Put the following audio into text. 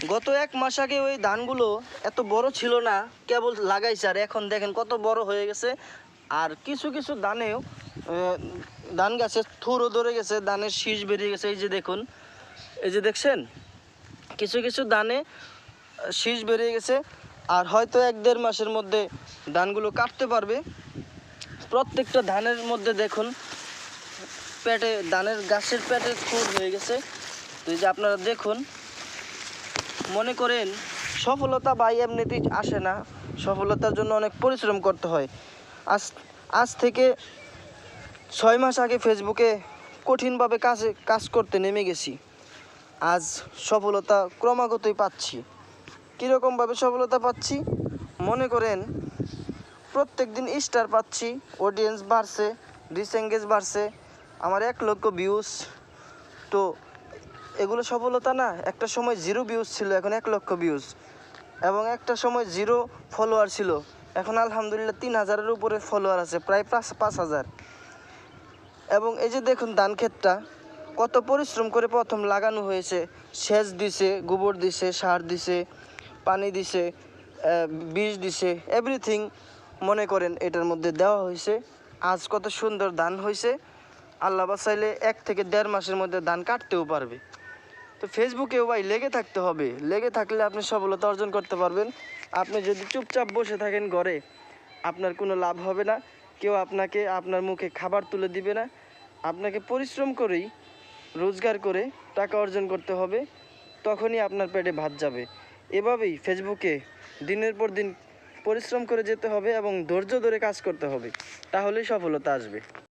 গত 1 মাস আগে ওই ধানগুলো এত বড় ছিল না, কেবল লাগাইছে আর এখন দেখেন কত বড় হয়ে গেছে। আর কিছু কিছু ধানেও ধান গাছের থুরও ধরে গেছে, ধানের শীষ বেরিয়ে গেছে। এই যে দেখুন, এই যে দেখছেন, কিছু কিছু ধানে শীষ বেরিয়ে গেছে। আর হয়তো 1-1.5 মাসের মধ্যে ধানগুলো কাটতে পারবে। প্রত্যেকটা ধানের মধ্যে দেখুন পেটে, ধানের গাছের পেটে খুর হয়ে গেছে। তো এই যে আপনারা দেখুন, মনে করেন সফলতা ভাই এমনিতেই আসে না, সফলতার জন্য অনেক পরিশ্রম করতে হয়। আজ থেকে 6 মাস আগে ফেসবুকে কঠিনভাবে কাজ করতে নেমে গেছি। আজ সফলতা ক্রমাগতই পাচ্ছি। কীরকমভাবে সফলতা পাচ্ছি? মনে করেন প্রত্যেক দিন স্টার পাচ্ছি, অডিয়েন্স বাড়ছে, ডিসএঙ্গেজ বাড়ছে, আমার 1 লক্ষ ভিউজ। তো এগুলো সফলতা না? একটা সময় 0 ভিউজ ছিল, এখন 1 লক্ষ ভিউজ। এবং একটা সময় 0 ফলোয়ার ছিল, এখন আলহামদুলিল্লাহ 3000-এর উপরে ফলোয়ার আছে, প্রায় 5000। এবং এই যে দেখুন ধান ক্ষেতটা কত পরিশ্রম করে প্রথম লাগানো হয়েছে, সেচ দিছে, গোবর দিছে, সার দিছে, পানি দিছে, বীজ দিছে, এভরিথিং মনে করেন এটার মধ্যে দেওয়া হয়েছে। আজ কত সুন্দর ধান হয়েছে। আল্লাহ বাঁচাইলে 1 থেকে 1.5 মাসের মধ্যে ধান কাটতেও পারবে। তো ফেসবুকেও ভাই লেগে থাকতে হবে, লেগে থাকলে আপনি সফলতা অর্জন করতে পারবেন। আপনি যদি চুপচাপ বসে থাকেন ঘরে, আপনার কোনো লাভ হবে না। কেউ আপনাকে আপনার মুখে খাবার তুলে দিবে না। আপনাকে পরিশ্রম করেই, রোজগার করে টাকা অর্জন করতে হবে, তখনই আপনার পেটে ভাত যাবে। এভাবেই ফেসবুকে দিনের পর দিন পরিশ্রম করে যেতে হবে এবং ধৈর্য ধরে কাজ করতে হবে, তাহলেই সফলতা আসবে।